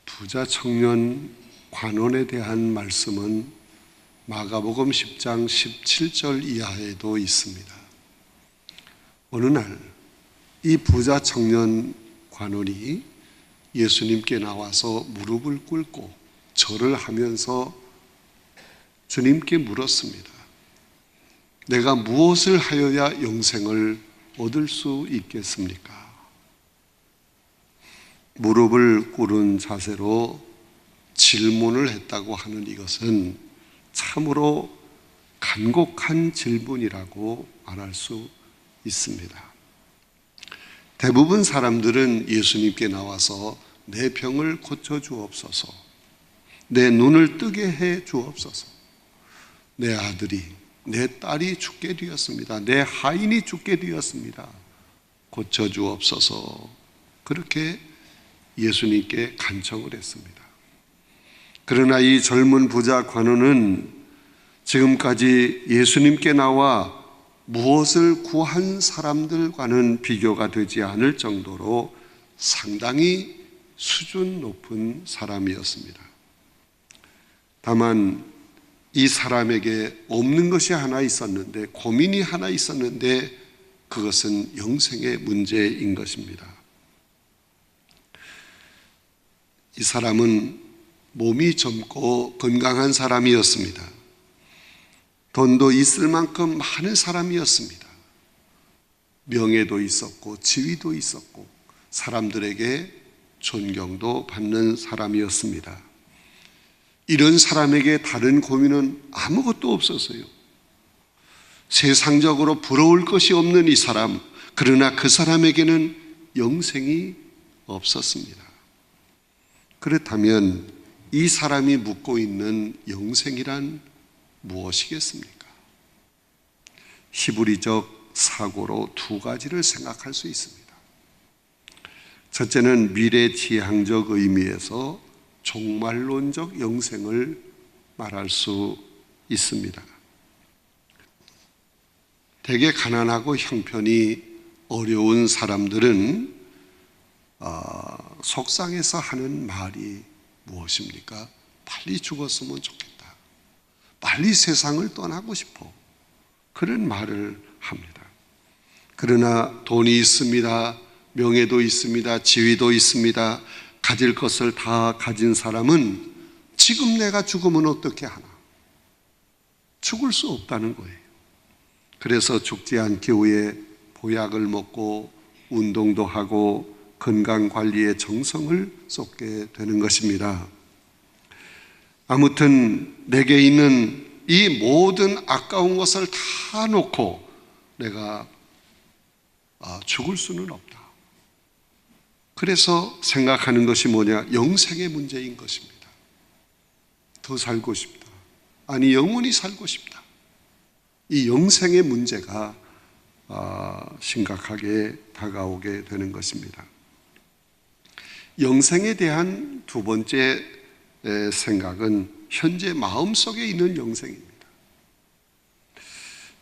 부자 청년 관원에 대한 말씀은 마가복음 10장 17절 이하에도 있습니다. 어느 날 이 부자 청년 관원이 예수님께 나와서 무릎을 꿇고 절을 하면서 주님께 물었습니다. 내가 무엇을 하여야 영생을 얻을 수 있겠습니까? 무릎을 꿇은 자세로 질문을 했다고 하는 이것은 참으로 간곡한 질문이라고 말할 수 있습니다. 대부분 사람들은 예수님께 나와서 내 병을 고쳐주옵소서, 내 눈을 뜨게 해 주옵소서, 내 아들이, 내 딸이 죽게 되었습니다, 내 하인이 죽게 되었습니다, 고쳐주옵소서, 그렇게 예수님께 간청을 했습니다. 그러나 이 젊은 부자 관원은 지금까지 예수님께 나와 무엇을 구한 사람들과는 비교가 되지 않을 정도로 상당히 수준 높은 사람이었습니다. 다만 이 사람에게 없는 것이 하나 있었는데, 고민이 하나 있었는데, 그것은 영생의 문제인 것입니다. 이 사람은 몸이 젊고 건강한 사람이었습니다. 돈도 있을 만큼 많은 사람이었습니다. 명예도 있었고 지위도 있었고 사람들에게 존경도 받는 사람이었습니다. 이런 사람에게 다른 고민은 아무것도 없었어요. 세상적으로 부러울 것이 없는 이 사람, 그러나 그 사람에게는 영생이 없었습니다. 그렇다면 이 사람이 묻고 있는 영생이란 무엇이겠습니까? 히브리적 사고로 두 가지를 생각할 수 있습니다. 첫째는 미래지향적 의미에서 종말론적 영생을 말할 수 있습니다. 되게 가난하고 형편이 어려운 사람들은 속상해서 하는 말이 무엇입니까? 빨리 죽었으면 좋겠다, 빨리 세상을 떠나고 싶어, 그런 말을 합니다. 그러나 돈이 있습니다, 명예도 있습니다, 지위도 있습니다, 가질 것을 다 가진 사람은 지금 내가 죽으면 어떻게 하나? 죽을 수 없다는 거예요. 그래서 죽지 않기 위해 보약을 먹고 운동도 하고 건강관리에 정성을 쏟게 되는 것입니다. 아무튼 내게 있는 이 모든 아까운 것을 다 놓고 내가 죽을 수는 없다. 그래서 생각하는 것이 뭐냐? 영생의 문제인 것입니다. 더 살고 싶다, 아니 영원히 살고 싶다. 이 영생의 문제가 심각하게 다가오게 되는 것입니다. 영생에 대한 두 번째 생각은 현재 마음속에 있는 영생입니다.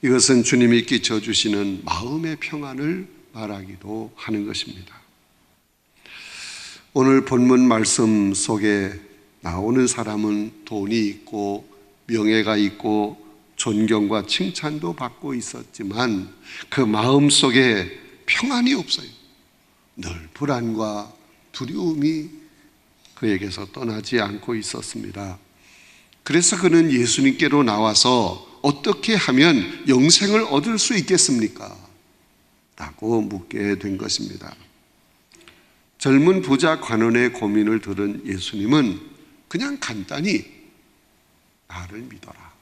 이것은 주님이 끼쳐주시는 마음의 평안을 말하기도 하는 것입니다. 오늘 본문 말씀 속에 나오는 사람은 돈이 있고 명예가 있고 존경과 칭찬도 받고 있었지만 그 마음 속에 평안이 없어요. 늘 불안과 두려움이 그에게서 떠나지 않고 있었습니다. 그래서 그는 예수님께로 나와서 어떻게 하면 영생을 얻을 수 있겠습니까? 라고 묻게 된 것입니다. 젊은 부자 관원의 고민을 들은 예수님은 그냥 간단히 나를 믿어라,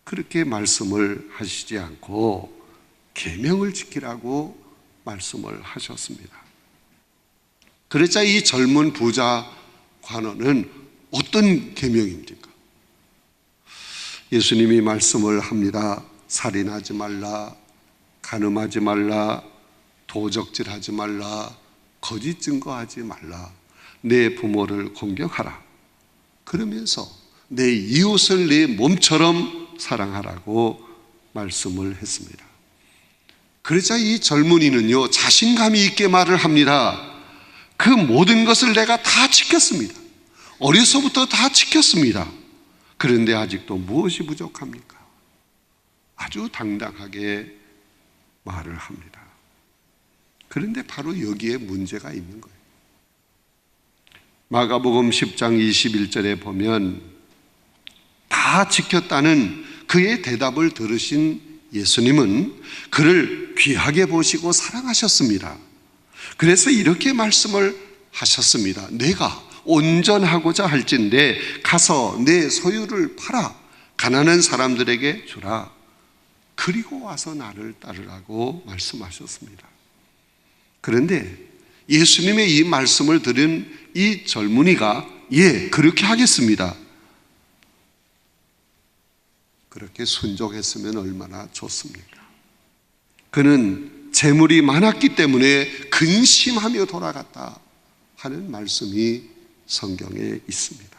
그렇게 말씀을 하시지 않고 계명을 지키라고 말씀을 하셨습니다. 그러자 이 젊은 부자 관원은 어떤 계명입니까? 예수님이 말씀을 합니다. 살인하지 말라, 간음하지 말라, 도적질하지 말라, 거짓 증거하지 말라, 내 부모를 공경하라, 그러면서 내 이웃을 내 몸처럼 사랑하라고 말씀을 했습니다. 그러자 이 젊은이는요, 자신감이 있게 말을 합니다. 그 모든 것을 내가 다 지켰습니다. 어려서부터 다 지켰습니다. 그런데 아직도 무엇이 부족합니까? 아주 당당하게 말을 합니다. 그런데 바로 여기에 문제가 있는 거예요. 마가복음 10장 21절에 보면 다 지켰다는 그의 대답을 들으신 예수님은 그를 귀하게 보시고 사랑하셨습니다. 그래서 이렇게 말씀을 하셨습니다. 내가 온전하고자 할진대 가서 내 소유를 팔아 가난한 사람들에게 주라. 그리고 와서 나를 따르라고 말씀하셨습니다. 그런데 예수님의 이 말씀을 들은 이 젊은이가 예, 그렇게 하겠습니다. 그렇게 순종했으면 얼마나 좋습니까? 그는 재물이 많았기 때문에 근심하며 돌아갔다 하는 말씀이 성경에 있습니다.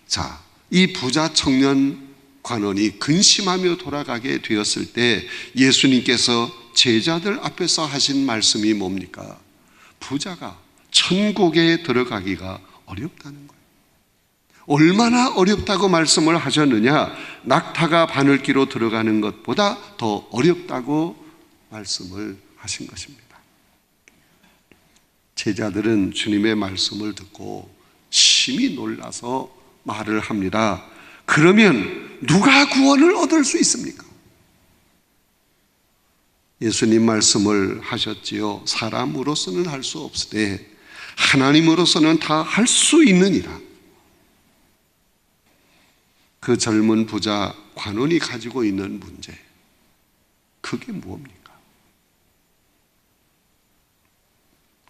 자, 이 부자 청년 관원이 근심하며 돌아가게 되었을 때 예수님께서 제자들 앞에서 하신 말씀이 뭡니까? 부자가 천국에 들어가기가 어렵다는 거예요. 얼마나 어렵다고 말씀을 하셨느냐? 낙타가 바늘기로 들어가는 것보다 더 어렵다고 말씀을 하신 것입니다. 제자들은 주님의 말씀을 듣고 심히 놀라서 말을 합니다. 그러면 누가 구원을 얻을 수 있습니까? 예수님 말씀을 하셨지요. 사람으로서는 할 수 없으되 하나님으로서는 다 할 수 있느니라. 그 젊은 부자 관원이 가지고 있는 문제, 그게 무엇입니까?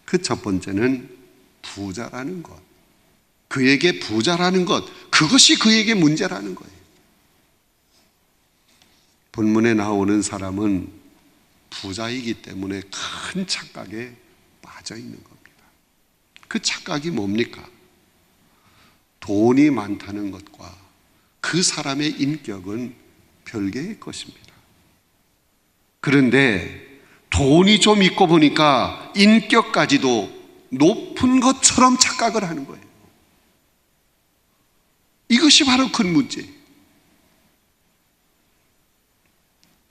그 첫 번째는 부자라는 것, 그에게 부자라는 것, 그것이 그에게 문제라는 거예요. 본문에 나오는 사람은 부자이기 때문에 큰 착각에 빠져 있는 겁니다. 그 착각이 뭡니까? 돈이 많다는 것과 그 사람의 인격은 별개의 것입니다. 그런데 돈이 좀 있고 보니까 인격까지도 높은 것처럼 착각을 하는 거예요. 이것이 바로 큰 문제예요.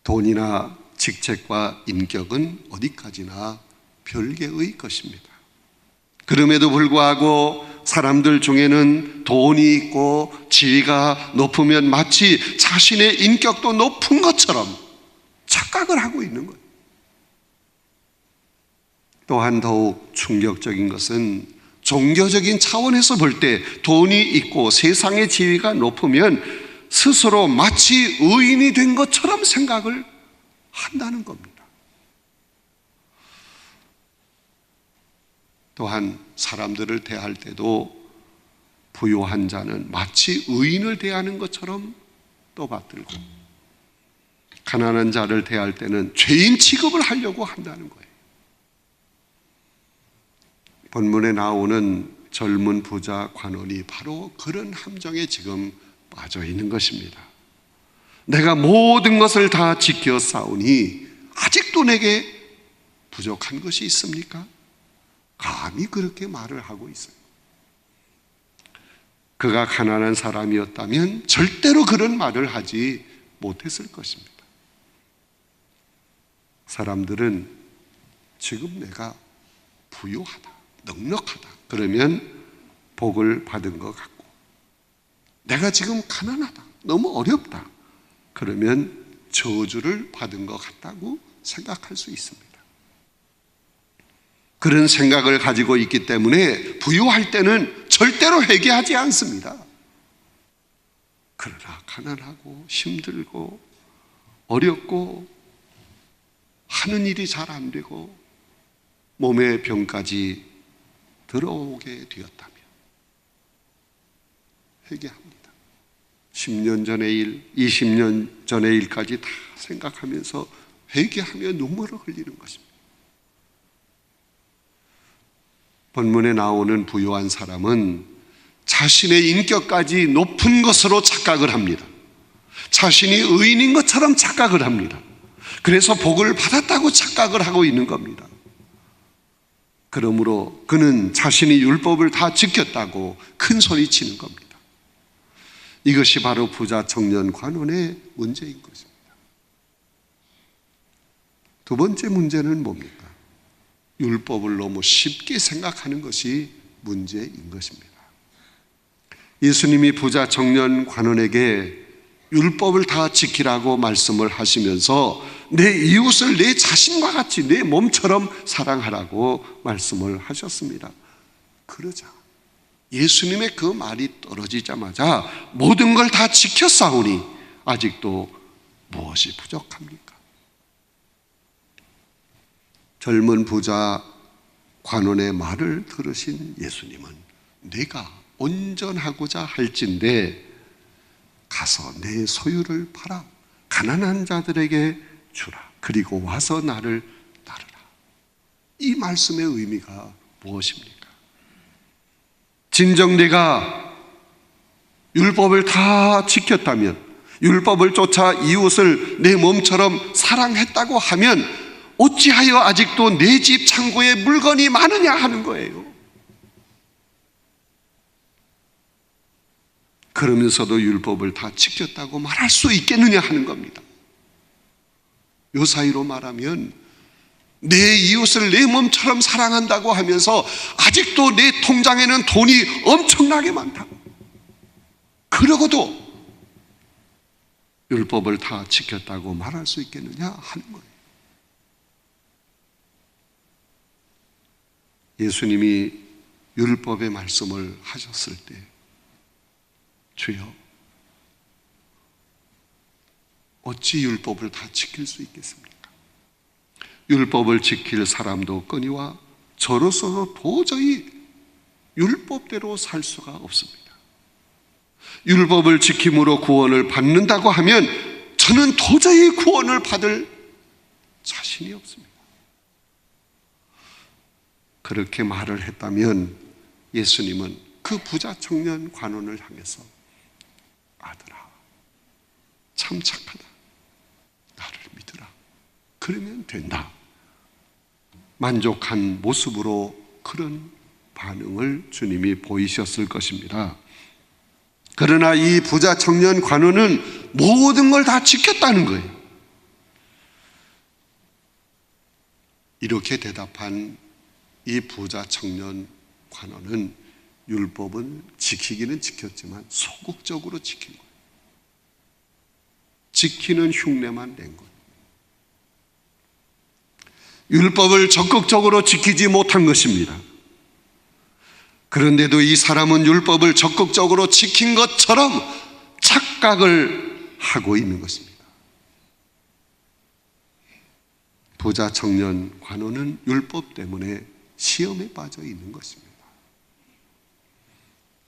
돈이나 직책과 인격은 어디까지나 별개의 것입니다. 그럼에도 불구하고 사람들 중에는 돈이 있고 지위가 높으면 마치 자신의 인격도 높은 것처럼 착각을 하고 있는 거예요. 또한 더욱 충격적인 것은 종교적인 차원에서 볼 때 돈이 있고 세상의 지위가 높으면 스스로 마치 의인이 된 것처럼 생각을 한다는 겁니다. 또한 사람들을 대할 때도 부유한 자는 마치 의인을 대하는 것처럼 떠받들고 가난한 자를 대할 때는 죄인 취급을 하려고 한다는 거예요. 본문에 나오는 젊은 부자 관원이 바로 그런 함정에 지금 빠져 있는 것입니다. 내가 모든 것을 다 지켜 싸우니 아직도 내게 부족한 것이 있습니까? 감히 그렇게 말을 하고 있어요. 그가 가난한 사람이었다면 절대로 그런 말을 하지 못했을 것입니다. 사람들은 지금 내가 부유하다, 넉넉하다 그러면 복을 받은 것 같고, 내가 지금 가난하다, 너무 어렵다 그러면 저주를 받은 것 같다고 생각할 수 있습니다. 그런 생각을 가지고 있기 때문에 부유할 때는 절대로 회개하지 않습니다. 그러나 가난하고 힘들고 어렵고 하는 일이 잘 안 되고 몸에 병까지 들어오게 되었다면 회개합니다. 10년 전의 일, 20년 전의 일까지 다 생각하면서 회개하며 눈물을 흘리는 것입니다. 본문에 나오는 부유한 사람은 자신의 인격까지 높은 것으로 착각을 합니다. 자신이 의인인 것처럼 착각을 합니다. 그래서 복을 받았다고 착각을 하고 있는 겁니다. 그러므로 그는 자신이 율법을 다 지켰다고 큰 소리 치는 겁니다. 이것이 바로 부자 청년 관원의 문제인 것입니다. 두 번째 문제는 뭡니까? 율법을 너무 쉽게 생각하는 것이 문제인 것입니다. 예수님이 부자 청년 관원에게 율법을 다 지키라고 말씀을 하시면서 내 이웃을 내 자신과 같이 내 몸처럼 사랑하라고 말씀을 하셨습니다. 그러자 예수님의 그 말이 떨어지자마자 모든 걸 다 지켰사오니 아직도 무엇이 부족합니까? 젊은 부자 관원의 말을 들으신 예수님은 내가 온전하고자 할진대 가서 내 소유를 팔아 가난한 자들에게 주라. 그리고 와서 나를 따르라. 이 말씀의 의미가 무엇입니까? 진정 내가 율법을 다 지켰다면, 율법을 쫓아 이웃을 내 몸처럼 사랑했다고 하면 어찌하여 아직도 내 집 창고에 물건이 많으냐 하는 거예요. 그러면서도 율법을 다 지켰다고 말할 수 있겠느냐 하는 겁니다. 요 사이로 말하면 내 이웃을 내 몸처럼 사랑한다고 하면서 아직도 내 통장에는 돈이 엄청나게 많다. 그러고도 율법을 다 지켰다고 말할 수 있겠느냐 하는 거예요. 예수님이 율법의 말씀을 하셨을 때 주여 어찌 율법을 다 지킬 수 있겠습니까? 율법을 지킬 사람도 거니와 저로서도 도저히 율법대로 살 수가 없습니다. 율법을 지킴으로 구원을 받는다고 하면 저는 도저히 구원을 받을 자신이 없습니다. 그렇게 말을 했다면 예수님은 그 부자 청년 관원을 향해서 아들아 참 착하다. 나를 믿으라. 그러면 된다. 만족한 모습으로 그런 반응을 주님이 보이셨을 것입니다. 그러나 이 부자 청년 관원은 모든 걸 다 지켰다는 거예요. 이렇게 대답한 이 부자 청년 관원은 율법은 지키기는 지켰지만 소극적으로 지킨 거예요. 지키는 흉내만 낸 거예요. 율법을 적극적으로 지키지 못한 것입니다. 그런데도 이 사람은 율법을 적극적으로 지킨 것처럼 착각을 하고 있는 것입니다. 부자 청년 관원은 율법 때문에 시험에 빠져 있는 것입니다.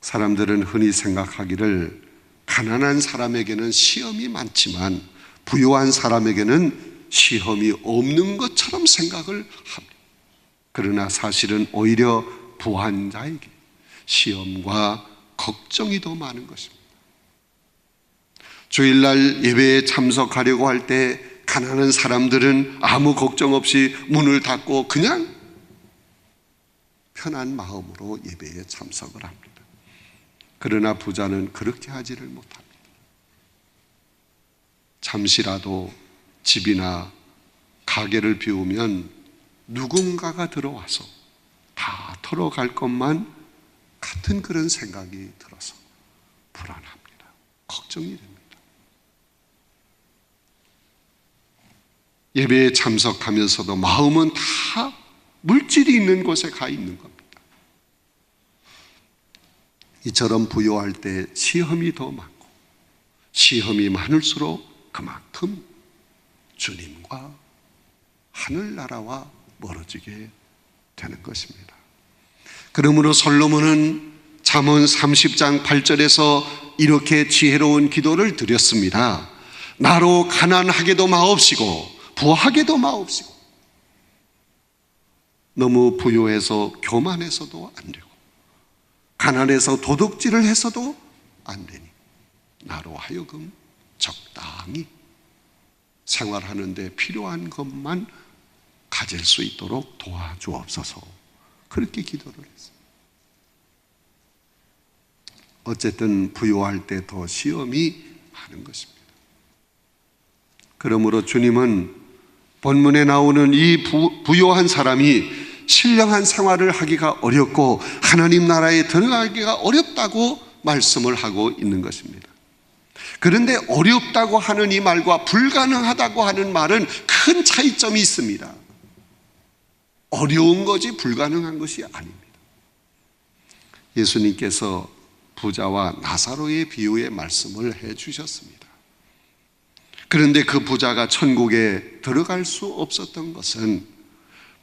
사람들은 흔히 생각하기를 가난한 사람에게는 시험이 많지만 부유한 사람에게는 시험이 없는 것처럼 생각을 합니다. 그러나 사실은 오히려 부한 자에게 시험과 걱정이 더 많은 것입니다. 주일날 예배에 참석하려고 할 때 가난한 사람들은 아무 걱정 없이 문을 닫고 그냥 편한 마음으로 예배에 참석을 합니다. 그러나 부자는 그렇게 하지를 못합니다. 잠시라도 집이나 가게를 비우면 누군가가 들어와서 다 털어갈 것만 같은 그런 생각이 들어서 불안합니다. 걱정이 됩니다. 예배에 참석하면서도 마음은 다 물질이 있는 곳에 가 있는 겁니다. 이처럼 부유할 때 시험이 더 많고 시험이 많을수록 그만큼 주님과 하늘나라와 멀어지게 되는 것입니다. 그러므로 솔로몬은 잠언 30장 8절에서 이렇게 지혜로운 기도를 드렸습니다. 나로 가난하게도 마옵시고 부하게도 마옵시고 너무 부유해서 교만해서도 안 되고 가난해서 도둑질을 해서도 안 되니 나로 하여금 적당히 생활하는 데 필요한 것만 가질 수 있도록 도와주옵소서. 그렇게 기도를 했어요. 어쨌든 부유할 때 더 시험이 많은 것입니다. 그러므로 주님은 본문에 나오는 이 부유한 사람이 신령한 생활을 하기가 어렵고 하나님 나라에 들어가기가 어렵다고 말씀을 하고 있는 것입니다. 그런데 어렵다고 하는 이 말과 불가능하다고 하는 말은 큰 차이점이 있습니다. 어려운 것이 불가능한 것이 아닙니다. 예수님께서 부자와 나사로의 비유의 말씀을 해 주셨습니다. 그런데 그 부자가 천국에 들어갈 수 없었던 것은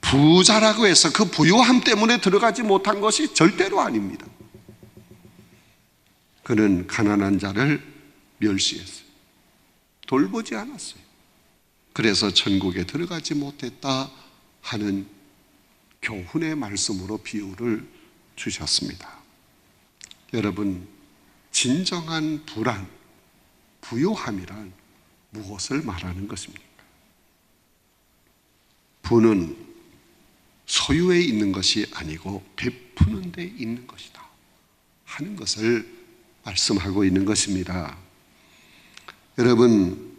부자라고 해서 그 부유함 때문에 들어가지 못한 것이 절대로 아닙니다. 그는 가난한 자를 멸시했어요. 돌보지 않았어요. 그래서 천국에 들어가지 못했다 하는 교훈의 말씀으로 비유를 주셨습니다. 여러분, 진정한 부유함이란 무엇을 말하는 것입니까? 부는 소유에 있는 것이 아니고 베푸는 데 있는 것이다 하는 것을 말씀하고 있는 것입니다. 여러분,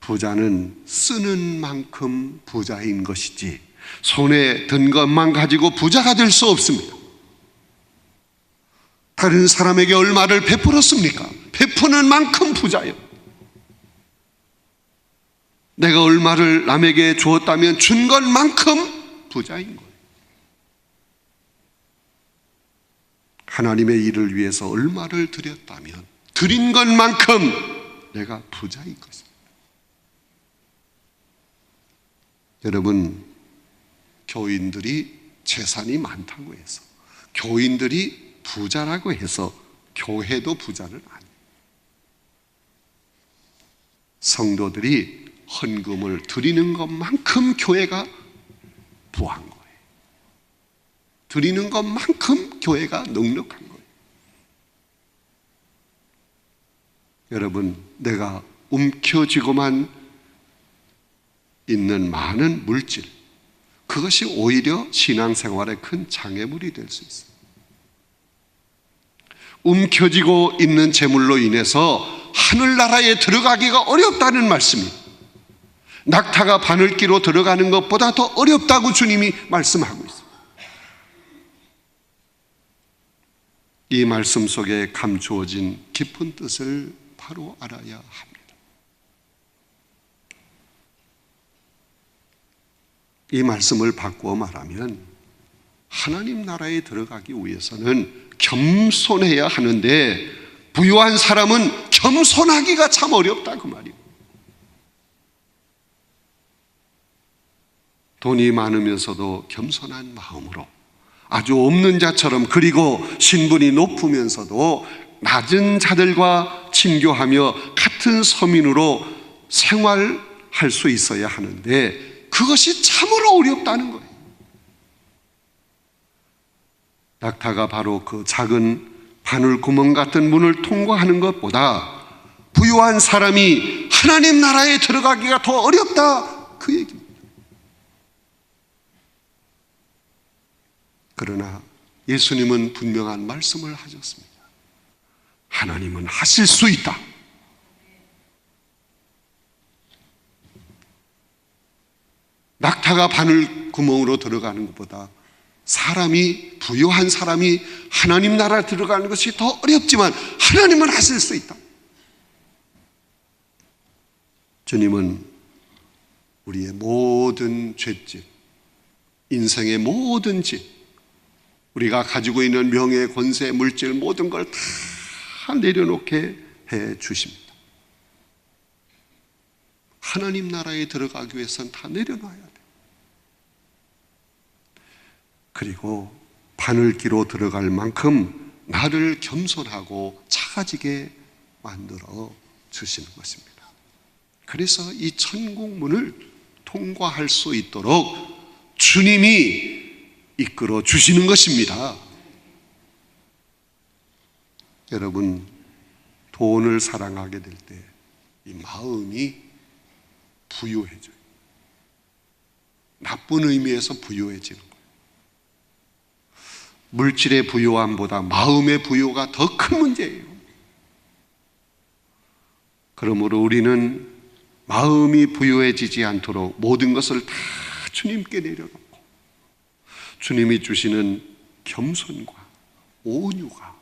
부자는 쓰는 만큼 부자인 것이지 손에 든 것만 가지고 부자가 될 수 없습니다. 다른 사람에게 얼마를 베풀었습니까? 베푸는 만큼 부자요. 내가 얼마를 남에게 주었다면 준 것만큼 부자인 거예요. 하나님의 일을 위해서 얼마를 드렸다면 드린 것만큼 내가 부자인 것입니다. 여러분, 교인들이 재산이 많다고 해서, 교인들이 부자라고 해서 교회도 부자는 아니에요. 성도들이 헌금을 드리는 것만큼 교회가 부한 거예요. 드리는 것만큼 교회가 넉넉한 거예요. 여러분, 내가 움켜쥐고만 있는 많은 물질, 그것이 오히려 신앙생활에 큰 장애물이 될 수 있어요. 움켜쥐고 있는 재물로 인해서 하늘나라에 들어가기가 어렵다는 말씀입니다. 낙타가 바늘기로 들어가는 것보다 더 어렵다고 주님이 말씀하고 있습니다. 이 말씀 속에 감추어진 깊은 뜻을 바로 알아야 합니다. 이 말씀을 바꾸어 말하면 하나님 나라에 들어가기 위해서는 겸손해야 하는데 부유한 사람은 겸손하기가 참 어렵다 그 말이에요. 돈이 많으면서도 겸손한 마음으로 아주 없는 자처럼, 그리고 신분이 높으면서도 낮은 자들과 친교하며 같은 서민으로 생활할 수 있어야 하는데 그것이 참으로 어렵다는 거예요. 낙타가 바로 그 작은 바늘 구멍 같은 문을 통과하는 것보다 부유한 사람이 하나님 나라에 들어가기가 더 어렵다 그 얘기입니다. 그러나 예수님은 분명한 말씀을 하셨습니다. 하나님은 하실 수 있다. 낙타가 바늘 구멍으로 들어가는 것보다 부유한 사람이 하나님 나라에 들어가는 것이 더 어렵지만 하나님은 하실 수 있다. 주님은 우리의 모든 죄짓, 인생의 모든 짓, 우리가 가지고 있는 명예, 권세, 물질 모든 걸 다 내려놓게 해 주십니다. 하나님 나라에 들어가기 위해서는 다 내려놔야 돼요. 그리고 바늘기로 들어갈 만큼 나를 겸손하고 작아지게 만들어 주시는 것입니다. 그래서 이 천국 문을 통과할 수 있도록 주님이 이끌어 주시는 것입니다. 여러분, 돈을 사랑하게 될 때 이 마음이 부유해져요. 나쁜 의미에서 부유해지는 거예요. 물질의 부요함보다 마음의 부요가 더 큰 문제예요. 그러므로 우리는 마음이 부요해지지 않도록 모든 것을 다 주님께 내려놓고 주님이 주시는 겸손과 온유가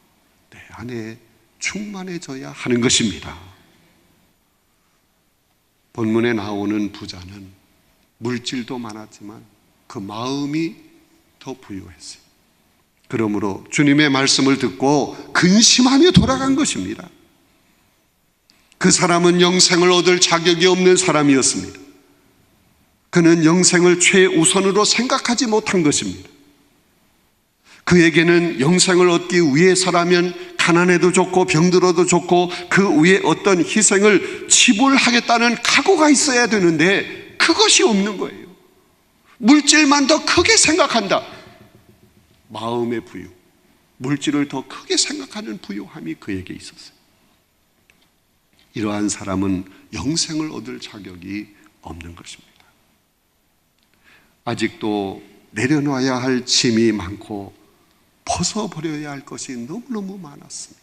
내 안에 충만해져야 하는 것입니다. 본문에 나오는 부자는 물질도 많았지만 그 마음이 더 부유했어요. 그러므로 주님의 말씀을 듣고 근심하며 돌아간 것입니다. 그 사람은 영생을 얻을 자격이 없는 사람이었습니다. 그는 영생을 최우선으로 생각하지 못한 것입니다. 그에게는 영생을 얻기 위해서라면 가난해도 좋고 병들어도 좋고 그 위에 어떤 희생을 지불하겠다는 각오가 있어야 되는데 그것이 없는 거예요. 물질만 더 크게 생각한다. 마음의 부유, 물질을 더 크게 생각하는 부유함이 그에게 있었어요. 이러한 사람은 영생을 얻을 자격이 없는 것입니다. 아직도 내려놔야 할 짐이 많고 벗어버려야 할 것이 너무너무 많았습니다.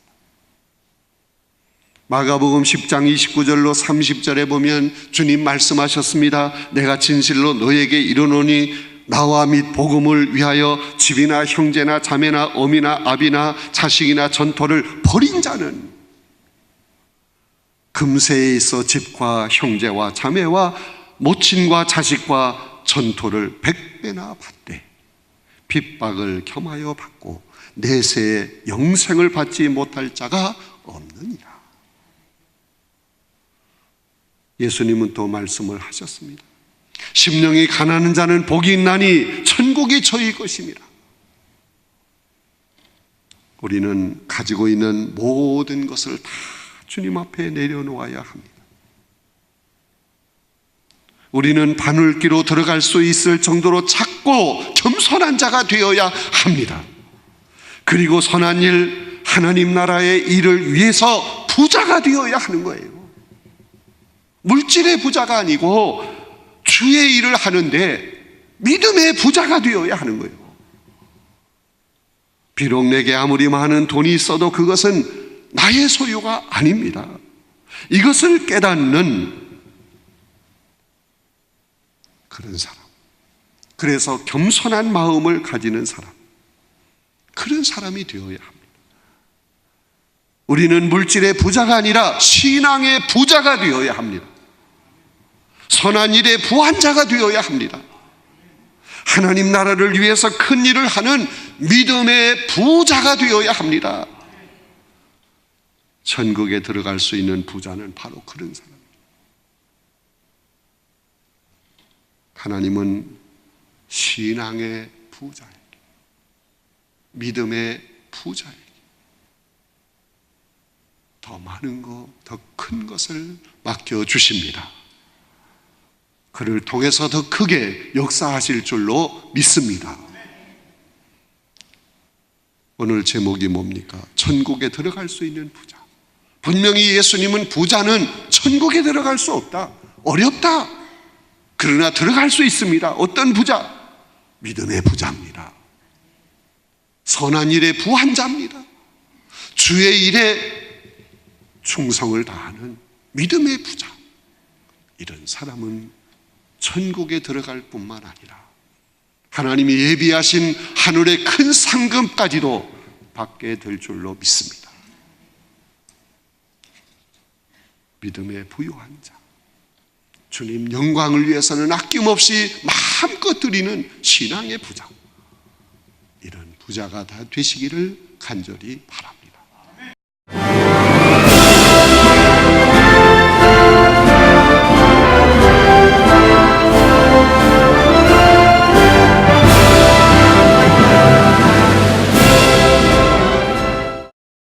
마가복음 10장 29절로 30절에 보면 주님 말씀하셨습니다. 내가 진실로 너에게 이르노니 나와 및 복음을 위하여 집이나 형제나 자매나 어미나 아비나 자식이나 전토를 벌인 자는 금세에 있어 집과 형제와 자매와 모친과 자식과 전토를 100배나 받되 핍박을 겸하여 받고 내세에 영생을 받지 못할 자가 없느니라. 예수님은 또 말씀을 하셨습니다. 심령이 가난한 자는 복이 있나니 천국이 저희 것입니다. 우리는 가지고 있는 모든 것을 다 주님 앞에 내려놓아야 합니다. 우리는 바늘기로 들어갈 수 있을 정도로 작고 겸손한 자가 되어야 합니다. 그리고 선한 일, 하나님 나라의 일을 위해서 부자가 되어야 하는 거예요. 물질의 부자가 아니고 주의 일을 하는데 믿음의 부자가 되어야 하는 거예요. 비록 내게 아무리 많은 돈이 있어도 그것은 나의 소유가 아닙니다. 이것을 깨닫는 그런 사람, 그래서 겸손한 마음을 가지는 사람, 그런 사람이 되어야 합니다. 우리는 물질의 부자가 아니라 신앙의 부자가 되어야 합니다. 선한 일의 부한자가 되어야 합니다. 하나님 나라를 위해서 큰 일을 하는 믿음의 부자가 되어야 합니다. 천국에 들어갈 수 있는 부자는 바로 그런 사람입니다. 하나님은 신앙의 부자에게, 믿음의 부자에게 더 많은 것, 더 큰 것을 맡겨주십니다. 그를 통해서 더 크게 역사하실 줄로 믿습니다. 오늘 제목이 뭡니까? 천국에 들어갈 수 있는 부자. 분명히 예수님은 부자는 천국에 들어갈 수 없다, 어렵다, 그러나 들어갈 수 있습니다. 어떤 부자? 믿음의 부자입니다. 선한 일의 부한자입니다. 주의 일에 충성을 다하는 믿음의 부자. 이런 사람은 천국에 들어갈 뿐만 아니라 하나님이 예비하신 하늘의 큰 상금까지도 받게 될 줄로 믿습니다. 믿음의 부유한 자, 주님 영광을 위해서는 아낌없이 마음껏 드리는 신앙의 부자, 이런 부자가 다 되시기를 간절히 바랍니다.